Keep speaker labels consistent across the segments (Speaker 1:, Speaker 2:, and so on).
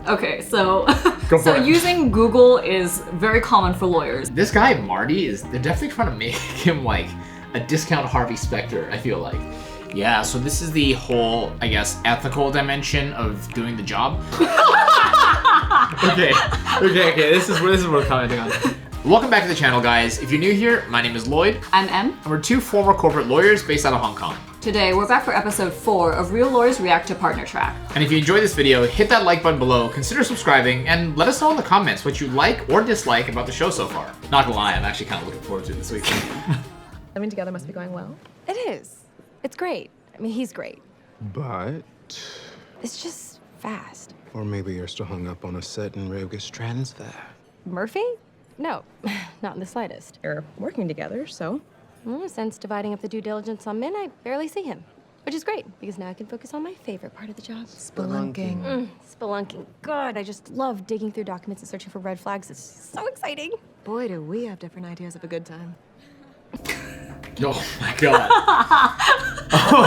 Speaker 1: Okay, so
Speaker 2: Go for
Speaker 1: so
Speaker 2: it.
Speaker 1: using Google is very common for lawyers.
Speaker 2: This guy Marty they're definitely trying to make him like a discount Harvey Specter, I feel like. Yeah, so this is the whole, I guess, ethical dimension of doing the job. Okay, this is what we're commenting on. Welcome back to the channel, guys. If you're new here, my name is Lloyd.
Speaker 1: I'm Em.
Speaker 2: And we're two former corporate lawyers based out of Hong Kong.
Speaker 1: Today, we're back for episode 4 of Real Lawyers React to Partner Track.
Speaker 2: And if you enjoyed this video, hit that like button below, consider subscribing, and let us know in the comments what you like or dislike about the show so far. Not gonna lie, I'm actually kind of looking forward to it this week.
Speaker 3: Living together must be going well.
Speaker 4: It is. It's great. I mean, he's great.
Speaker 5: But...
Speaker 4: It's just fast.
Speaker 5: Or maybe you're still hung up on a certain roguish transfer.
Speaker 4: Murphy? No, not in the slightest.
Speaker 3: You're working together, so...
Speaker 4: Well, since dividing up the due diligence on Min, I barely see him. Which is great, because now I can focus on my favorite part of the job.
Speaker 3: Spelunking.
Speaker 4: Spelunking. God, I just love digging through documents and searching for red flags. It's so exciting.
Speaker 3: Boy, do we have different ideas of a good time.
Speaker 2: Oh my god.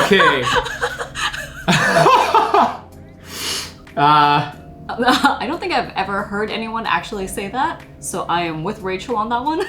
Speaker 2: Okay.
Speaker 1: I don't think I've ever heard anyone actually say that, so I am with Rachel on that one.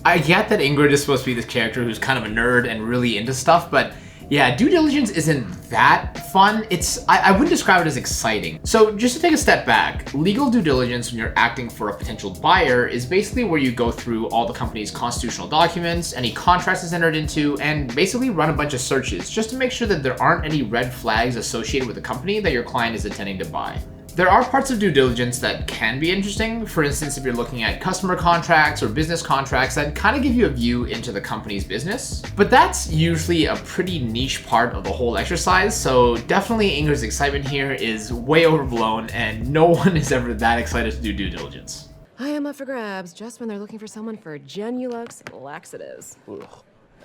Speaker 2: I get that Ingrid is supposed to be this character who's kind of a nerd and really into stuff, but yeah, due diligence isn't that fun. I wouldn't describe it as exciting. So just to take a step back, legal due diligence when you're acting for a potential buyer is basically where you go through all the company's constitutional documents, any contracts it's entered into, and basically run a bunch of searches just to make sure that there aren't any red flags associated with the company that your client is intending to buy. There are parts of due diligence that can be interesting. For instance, if you're looking at customer contracts or business contracts that kind of give you a view into the company's business. But that's usually a pretty niche part of the whole exercise, so definitely Ingrid's excitement here is way overblown and no one is ever that excited to do due diligence.
Speaker 3: I am up for grabs just when they're looking for someone for Genulux laxatives.
Speaker 5: Ugh.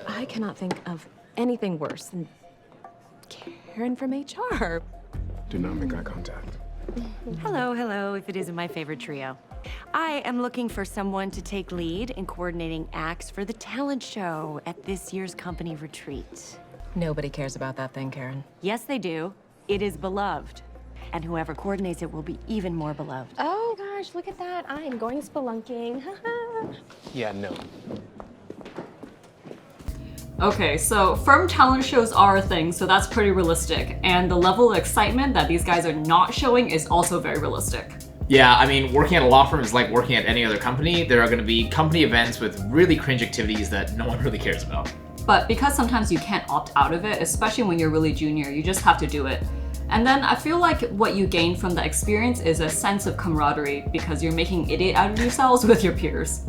Speaker 3: I cannot think of anything worse than Karen from HR.
Speaker 5: Do not make eye contact.
Speaker 6: Hello, if it isn't my favorite trio. I am looking for someone to take lead in coordinating acts for the talent show at this year's company retreat.
Speaker 3: Nobody cares about that thing, Karen.
Speaker 6: Yes, they do. It is beloved. And whoever coordinates it will be even more beloved.
Speaker 4: Oh gosh, look at that. I am going spelunking.
Speaker 5: Yeah, no.
Speaker 1: Okay, so firm talent shows are a thing, so that's pretty realistic. And the level of excitement that these guys are not showing is also very realistic.
Speaker 2: Yeah, I mean, working at a law firm is like working at any other company. There are going to be company events with really cringe activities that no one really cares about.
Speaker 1: But because sometimes you can't opt out of it, especially when you're really junior, you just have to do it. And then I feel like what you gain from the experience is a sense of camaraderie because you're making idiot out of yourselves with your peers.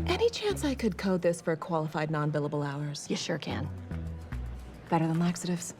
Speaker 3: Any chance I could code this for qualified non-billable hours?
Speaker 4: You sure can.
Speaker 3: Better than laxatives.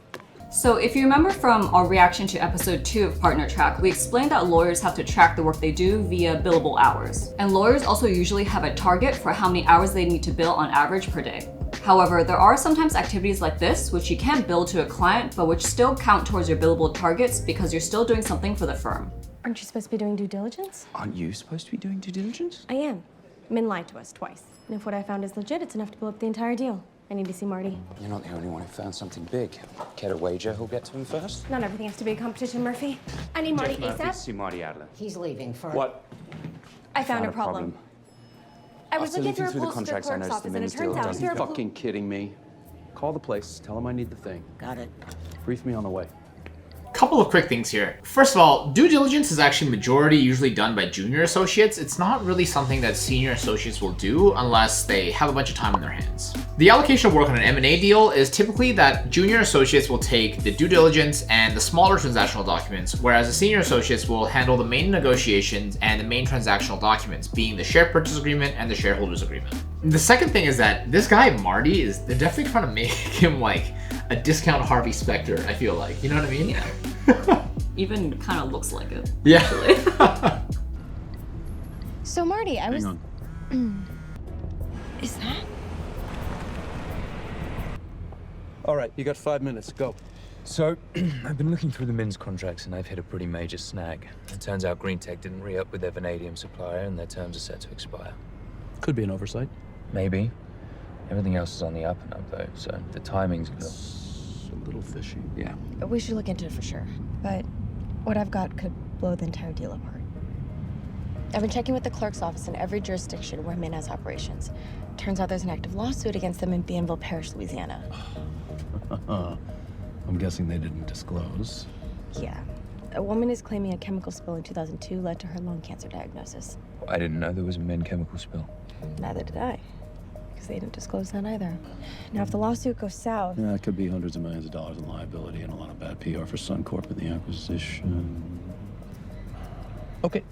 Speaker 1: So if you remember from our reaction to episode 2 of Partner Track, we explained that lawyers have to track the work they do via billable hours. And lawyers also usually have a target for how many hours they need to bill on average per day. However, there are sometimes activities like this which you can't bill to a client, but which still count towards your billable targets because you're still doing something for the firm.
Speaker 4: Aren't you supposed to be doing due diligence?
Speaker 7: Aren't you supposed to be doing due diligence?
Speaker 4: I am. Min lied to us twice. And if what I found is legit, it's enough to blow up the entire deal. I need to see Marty.
Speaker 7: You're not the only one who found something big. Care to wager who'll get to him first?
Speaker 4: Not everything has to be a competition, Murphy. I need Marty
Speaker 7: Jeff Murphy to
Speaker 4: ASAP.
Speaker 7: see Marty Adler.
Speaker 8: He's leaving for...
Speaker 7: What?
Speaker 4: I found a problem. I was
Speaker 7: After
Speaker 4: looking
Speaker 7: looking
Speaker 4: through a
Speaker 7: the
Speaker 4: poster
Speaker 7: contracts, I
Speaker 4: clerk's
Speaker 7: noticed the
Speaker 4: office, and it
Speaker 7: Minis
Speaker 4: turns
Speaker 7: deal.
Speaker 4: out
Speaker 7: Are
Speaker 4: you're
Speaker 7: you fucking kidding me? Call the place, tell them I need the thing.
Speaker 8: Got it.
Speaker 7: Brief me on the way.
Speaker 2: Couple of quick things here. First of all, due diligence is actually majority usually done by junior associates. It's not really something that senior associates will do unless they have a bunch of time on their hands. The allocation of work on an M&A deal is typically that junior associates will take the due diligence and the smaller transactional documents, whereas the senior associates will handle the main negotiations and the main transactional documents, being the share purchase agreement and the shareholders agreement. The second thing is that this guy Marty they're definitely trying to make him like a discount Harvey Specter, I feel like. You know what I mean? Yeah.
Speaker 1: Even kind of looks like it.
Speaker 2: Yeah.
Speaker 4: So Marty, I was...
Speaker 7: Hang on.
Speaker 4: Is that?
Speaker 7: All right, you got 5 minutes, go.
Speaker 9: So, I've been looking through the Min's contracts and I've hit a pretty major snag. It turns out GreenTech didn't re-up with their vanadium supplier and their terms are set to expire.
Speaker 7: Could be an oversight.
Speaker 9: Maybe. Everything else is on the up and up though, so the timing's good.
Speaker 8: a little fishy.
Speaker 7: Yeah.
Speaker 4: We should look into it for sure. But what I've got could blow the entire deal apart. I've been checking with the clerk's office in every jurisdiction where Min has operations. Turns out there's an active lawsuit against them in Bienville Parish, Louisiana.
Speaker 8: I'm guessing they didn't disclose.
Speaker 4: Yeah. A woman is claiming a chemical spill in 2002 led to her lung cancer diagnosis.
Speaker 9: I didn't know there was a Min chemical spill.
Speaker 4: Neither did I, because they didn't disclose that either. Now, if the lawsuit goes south...
Speaker 8: Yeah, it could be hundreds of millions of dollars in liability and a lot of bad PR for Suncorp in the acquisition. Okay.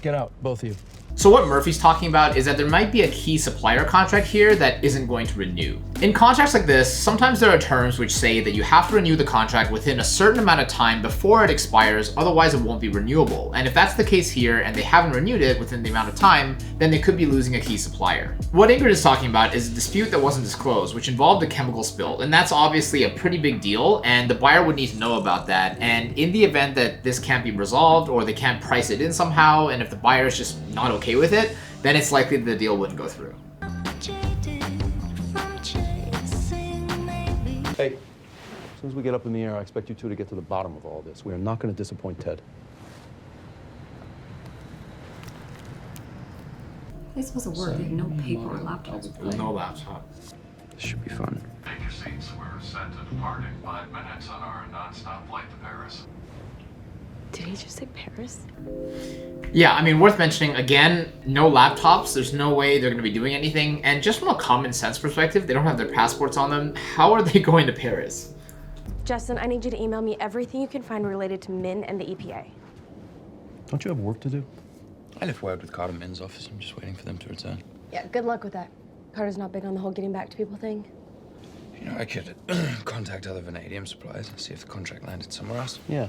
Speaker 8: Get out, both of you.
Speaker 2: So what Murphy's talking about is that there might be a key supplier contract here that isn't going to renew. In contracts like this, sometimes there are terms which say that you have to renew the contract within a certain amount of time before it expires, otherwise it won't be renewable. And if that's the case here and they haven't renewed it within the amount of time, then they could be losing a key supplier. What Ingrid is talking about is a dispute that wasn't disclosed, which involved a chemical spill, and that's obviously a pretty big deal, and the buyer would need to know about that. And in the event that this can't be resolved or they can't price it in somehow, and if the buyer is just not okay with it, then it's likely that the deal wouldn't go through.
Speaker 8: Hey, as soon as we get up in the air, I expect you two to get to the bottom of all this. We are not going to disappoint Ted.
Speaker 1: They're supposed to work. They have no paper or laptops.
Speaker 2: No laptop.
Speaker 7: This should be fun.
Speaker 10: Take your seats. We're set to depart in 5 minutes on our non-stop flight to Paris.
Speaker 4: Did he just say Paris?
Speaker 2: Yeah, I mean, worth mentioning, again, no laptops. There's no way they're going to be doing anything. And just from a common sense perspective, they don't have their passports on them. How are they going to Paris?
Speaker 4: Justin, I need you to email me everything you can find related to Min and the EPA.
Speaker 8: Don't you have work to do?
Speaker 9: I left word with Carter Min's office. I'm just waiting for them to return.
Speaker 4: Yeah, good luck with that. Carter's not big on the whole getting back to people thing.
Speaker 9: You know, I could contact other vanadium suppliers and see if the contract landed somewhere else.
Speaker 8: Yeah.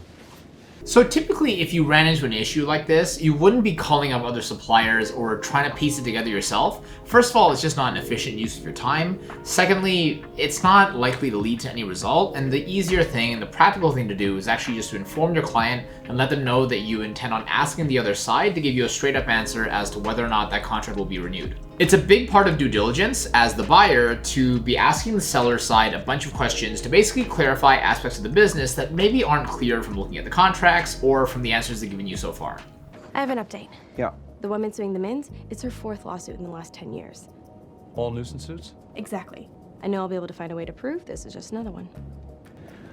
Speaker 2: So typically, if you ran into an issue like this, you wouldn't be calling up other suppliers or trying to piece it together yourself. First of all, it's just not an efficient use of your time. Secondly, it's not likely to lead to any result. And the easier thing and the practical thing to do is actually just to inform your client and let them know that you intend on asking the other side to give you a straight up answer as to whether or not that contract will be renewed. It's a big part of due diligence as the buyer to be asking the seller side a bunch of questions to basically clarify aspects of the business that maybe aren't clear from looking at the contracts or from the answers they've given you so far.
Speaker 4: I have an update.
Speaker 8: Yeah.
Speaker 4: The woman suing the Mins, it's her 4th lawsuit in the last 10 years.
Speaker 8: All nuisance suits?
Speaker 4: Exactly. I know I'll be able to find a way to prove this is just another one.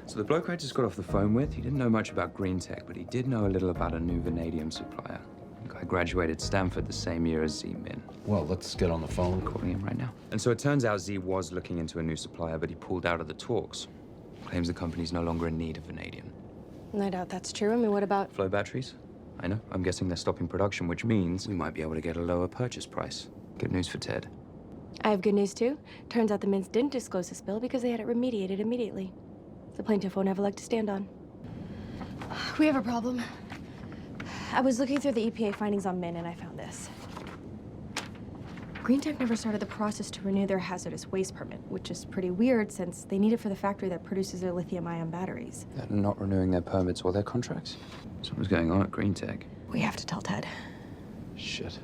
Speaker 7: So the bloke I just got off the phone with, he didn't know much about green tech, but he did know a little about a new vanadium supplier. The guy graduated Stanford the same year as Z Min.
Speaker 8: Well, let's get on the phone.
Speaker 7: I'm calling him right now. And so it turns out Z was looking into a new supplier, but he pulled out of the talks. Claims the company's no longer in need of vanadium.
Speaker 4: I doubt that's true. I mean, what about...
Speaker 7: Flow batteries? I know. I'm guessing they're stopping production, which means we might be able to get a lower purchase price. Good news for Ted.
Speaker 4: I have good news, too. Turns out the Mins didn't disclose the spill because they had it remediated immediately. The plaintiff won't have a leg to stand on. We have a problem. I was looking through the EPA findings on Min, and I found this. GreenTech never started the process to renew their hazardous waste permit, which is pretty weird since they need it for the factory that produces their lithium-ion batteries.
Speaker 7: They're not renewing their permits or their contracts? Something's going on at GreenTech.
Speaker 4: We have to tell Ted.
Speaker 8: Shit.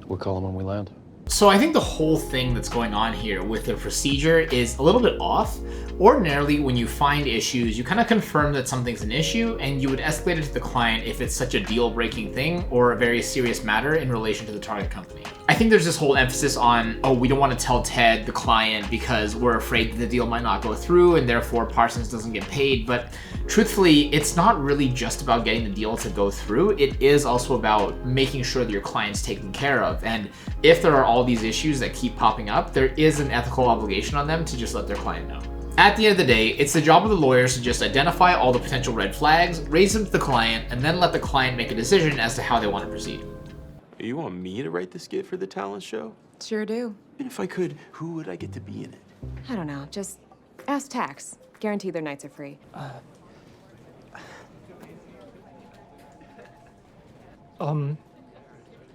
Speaker 8: We'll call him when we land.
Speaker 2: So I think the whole thing that's going on here with the procedure is a little bit off. Ordinarily, when you find issues, you kind of confirm that something's an issue and you would escalate it to the client if it's such a deal-breaking thing or a very serious matter in relation to the target company. I think there's this whole emphasis on, oh, we don't want to tell Ted, the client, because we're afraid that the deal might not go through and therefore Parsons doesn't get paid. But truthfully, it's not really just about getting the deal to go through. It is also about making sure that your client's taken care of. And if there are all these issues that keep popping up, there is an ethical obligation on them to just let their client know. At the end of the day, it's the job of the lawyers to just identify all the potential red flags, raise them to the client, and then let the client make a decision as to how they want to proceed.
Speaker 11: You want me to write the skit for the talent show?
Speaker 3: Sure do.
Speaker 11: And if I could, who would I get to be in it?
Speaker 3: I don't know. Just ask Tax. Guarantee their nights are free.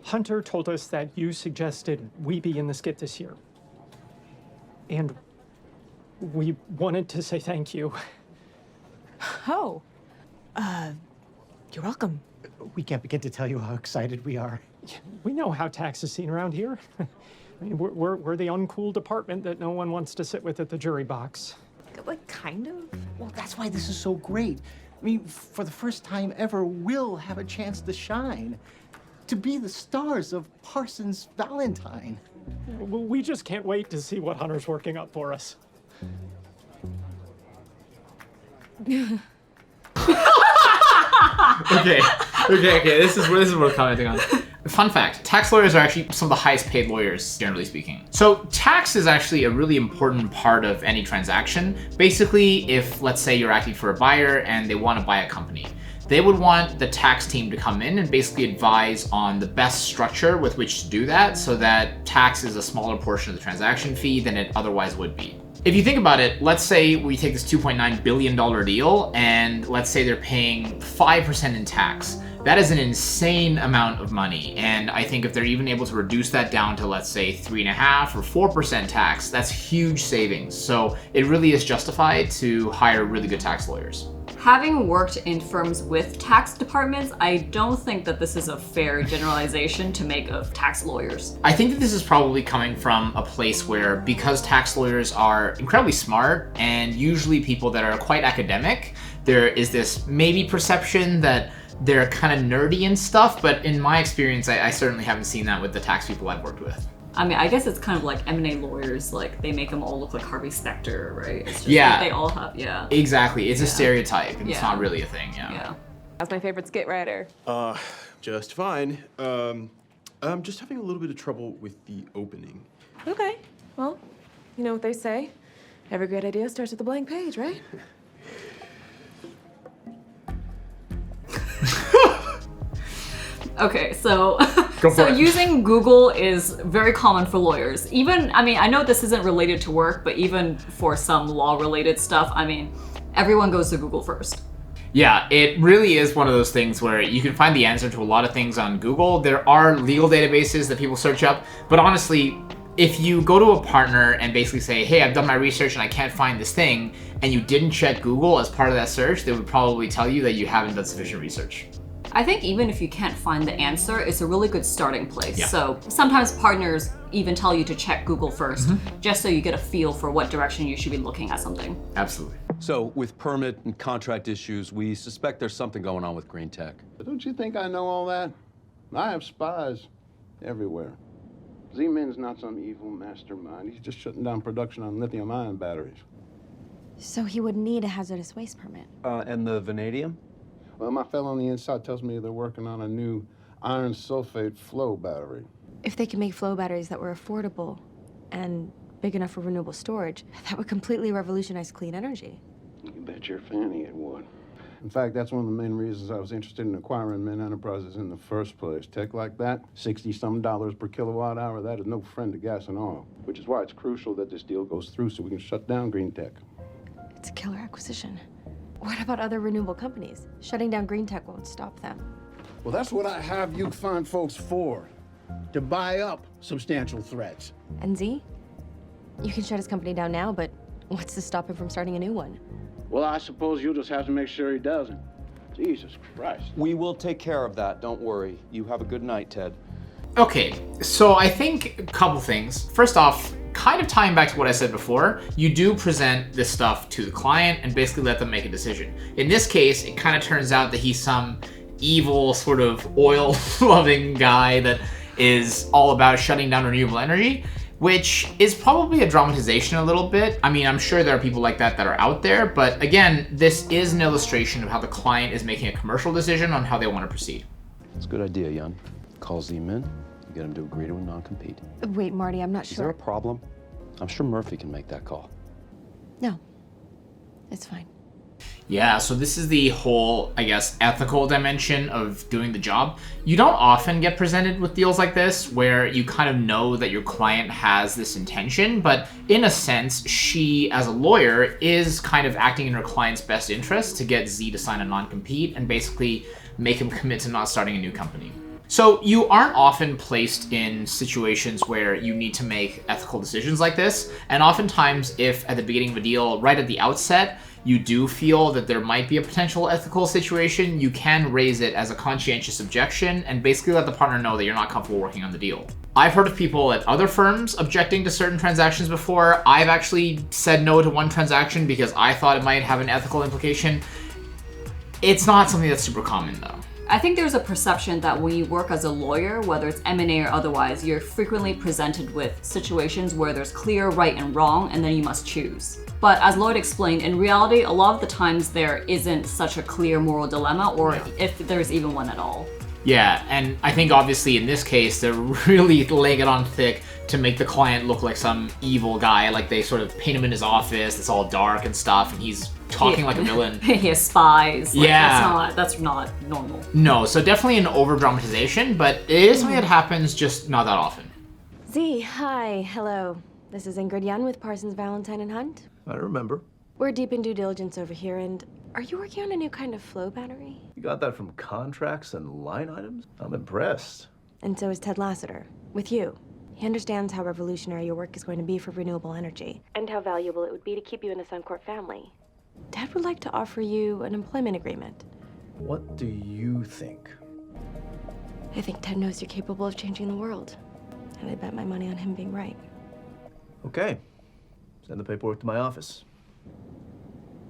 Speaker 12: Hunter told us that you suggested we be in the skit this year. And we wanted to say thank you.
Speaker 3: Oh. You're welcome.
Speaker 12: We can't begin to tell you how excited we are. We know how Tax is seen around here. I mean, we're the uncool department that no one wants to sit with at the jury box.
Speaker 3: Like, kind of.
Speaker 13: Well, that's why this is so great. I mean, for the first time ever, we'll have a chance to shine. To be the stars of Parsons Valentine.
Speaker 12: We just can't wait to see what Hunter's working up for us.
Speaker 2: Okay. This is worth commenting on. Fun fact, tax lawyers are actually some of the highest paid lawyers, generally speaking. So tax is actually a really important part of any transaction. Basically, if let's say you're acting for a buyer and they want to buy a company, they would want the tax team to come in and basically advise on the best structure with which to do that so that tax is a smaller portion of the transaction fee than it otherwise would be. If you think about it, let's say we take this $2.9 billion deal and let's say they're paying 5% in tax. That is an insane amount of money. And I think if they're even able to reduce that down to, let's say, 3.5% or 4% tax, that's huge savings. So it really is justified to hire really good tax lawyers.
Speaker 1: Having worked in firms with tax departments, I don't think that this is a fair generalization to make of tax lawyers.
Speaker 2: I think that this is probably coming from a place where, because tax lawyers are incredibly smart and usually people that are quite academic, there is this maybe perception that they're kind of nerdy and stuff, but in my experience, I certainly haven't seen that with the tax people I've worked with.
Speaker 1: I mean, I guess it's kind of like M&A lawyers, like they make them all look like Harvey Specter, right? It's just
Speaker 2: Yeah.
Speaker 1: like they all have, yeah.
Speaker 2: Exactly, it's a stereotype, and it's
Speaker 1: Yeah.
Speaker 2: not really a thing, yeah.
Speaker 3: That's my favorite skit writer.
Speaker 11: Just fine. I'm just having a little bit of trouble with the opening.
Speaker 3: Okay. Well, you know what they say. Every great idea starts with a blank page, right?
Speaker 1: Okay, so
Speaker 2: Go for
Speaker 1: so
Speaker 2: it.
Speaker 1: using Google is very common for lawyers. Even, I mean, I know this isn't related to work, but even for some law-related stuff, I mean, everyone goes to Google first.
Speaker 2: Yeah, it really is one of those things where you can find the answer to a lot of things on Google. There are legal databases that people search up, but honestly, if you go to a partner and basically say, hey, I've done my research and I can't find this thing, and you didn't check Google as part of that search, they would probably tell you that you haven't done sufficient research.
Speaker 1: I think even if you can't find the answer, it's a really good starting place.
Speaker 2: Yeah.
Speaker 1: So sometimes partners even tell you to check Google first, just so you get a feel for what direction you should be looking at something.
Speaker 2: Absolutely.
Speaker 14: So, with permit and contract issues, we suspect there's something going on with Green Tech.
Speaker 15: But don't you think I know all that? I have spies everywhere. Z-Min's not some evil mastermind. He's just shutting down production on lithium-ion batteries.
Speaker 4: So he would need a hazardous waste permit.
Speaker 14: And the vanadium?
Speaker 15: Well, my fellow on the inside tells me they're working on a new iron sulfate flow battery.
Speaker 4: If they could make flow batteries that were affordable and big enough for renewable storage, that would completely revolutionize clean energy.
Speaker 15: You bet your fanny it would. In fact, that's one of the main reasons I was interested in acquiring Min Enterprises in the first place. Tech like that, $60-some per kilowatt hour, that is no friend to gas and oil. Which is why it's crucial that this deal goes through so we can shut down Green Tech.
Speaker 4: It's a killer acquisition. What about other renewable companies? Shutting down Green Tech won't stop them.
Speaker 15: Well, that's what I have you fine folks for. To buy up substantial threats.
Speaker 4: And Z? You can shut his company down now, but what's to stop him from starting a new one?
Speaker 15: Well, I suppose you'll just have to make sure he doesn't. Jesus Christ.
Speaker 14: We will take care of that, don't worry. You have a good night, Ted.
Speaker 2: Okay, so I think a couple things. First off, kind of tying back to what I said before, you do present this stuff to the client and basically let them make a decision. In this case, it kind of turns out that he's some evil sort of oil-loving guy that is all about shutting down renewable energy, which is probably a dramatization a little bit. I mean, I'm sure there are people like that that are out there, but again, this is an illustration of how the client is making a commercial decision on how they want to proceed.
Speaker 14: It's a good idea, Yun. Call Z-Min, get him to agree to a non-compete.
Speaker 4: Wait, Marty, I'm not
Speaker 14: Is there a
Speaker 4: sure.
Speaker 14: problem? I'm sure Murphy can make that call.
Speaker 4: No, it's fine.
Speaker 2: Yeah, so this is the whole, I guess, ethical dimension of doing the job. You don't often get presented with deals like this where you kind of know that your client has this intention, but in a sense, she, as a lawyer, is kind of acting in her client's best interest to get Z to sign a non-compete and basically make him commit to not starting a new company. So you aren't often placed in situations where you need to make ethical decisions like this, and oftentimes if at the beginning of a deal, right at the outset, you do feel that there might be a potential ethical situation, you can raise it as a conscientious objection and basically let the partner know that you're not comfortable working on the deal. I've heard of people at other firms objecting to certain transactions before. I've actually said no to one transaction because I thought it might have an ethical implication. It's not something that's super common though.
Speaker 1: I think there's a perception that when you work as a lawyer, whether it's M&A or otherwise, you're frequently presented with situations where there's clear right and wrong, and then you must choose. But as Lloyd explained, in reality, a lot of the times there isn't such a clear moral dilemma, or if there's even one at all.
Speaker 2: Yeah, and I think obviously in this case, they're really laying it on thick to make the client look like some evil guy. Like they sort of paint him in his office, it's all dark and stuff, and he's talking like a villain.
Speaker 1: He has spies. Like,
Speaker 2: yeah.
Speaker 1: That's not normal.
Speaker 2: No, so definitely an over-dramatization, but it is something that happens just not that often.
Speaker 4: Z, hi, hello. This is Ingrid Young with Parsons, Valentine and Hunt.
Speaker 16: I remember.
Speaker 4: We're deep in due diligence over here, and are you working on a new kind of flow battery?
Speaker 16: You got that from contracts and line items? I'm impressed.
Speaker 4: And so is Ted Lassiter, with you. He understands how revolutionary your work is going to be for renewable energy, and how valuable it would be to keep you in the Suncorp family. Ted would like to offer you an employment agreement.
Speaker 16: What do you think?
Speaker 4: I think Ted knows you're capable of changing the world, and I bet my money on him being right.
Speaker 16: Okay. Send the paperwork to my office.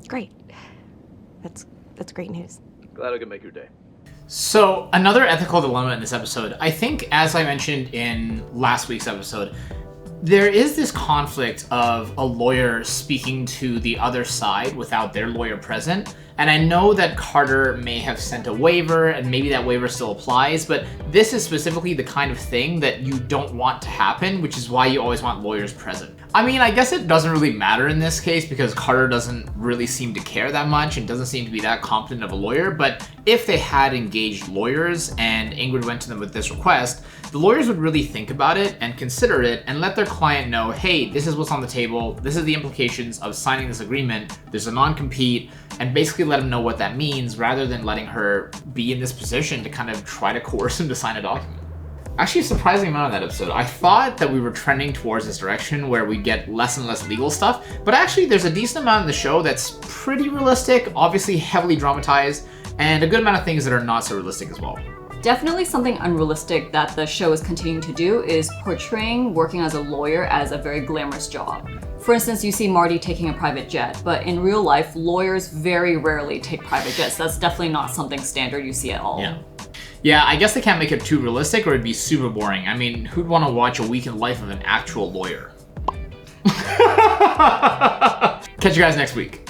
Speaker 4: Great. That's great news.
Speaker 16: Glad I could make your day.
Speaker 2: So another ethical dilemma in this episode, I think as I mentioned in last week's episode, there is this conflict of a lawyer speaking to the other side without their lawyer present. And I know that Carter may have sent a waiver and maybe that waiver still applies, but this is specifically the kind of thing that you don't want to happen, which is why you always want lawyers present. I mean, I guess it doesn't really matter in this case because Carter doesn't really seem to care that much and doesn't seem to be that competent of a lawyer, but if they had engaged lawyers and Ingrid went to them with this request, the lawyers would really think about it and consider it and let their client know, hey, this is what's on the table, this is the implications of signing this agreement, there's a non-compete, and basically let them know what that means rather than letting her be in this position to kind of try to coerce him to sign a document. Actually, a surprising amount of that episode. I thought that we were trending towards this direction where we get less and less legal stuff, but actually there's a decent amount in the show that's pretty realistic, obviously heavily dramatized, and a good amount of things that are not so realistic as well.
Speaker 1: Definitely something unrealistic that the show is continuing to do is portraying working as a lawyer as a very glamorous job. For instance, you see Marty taking a private jet, but in real life, lawyers very rarely take private jets. That's definitely not something standard you see at all.
Speaker 2: Yeah, I guess they can't make it too realistic or it'd be super boring. I mean, who'd want to watch a week in the life of an actual lawyer? Catch you guys next week.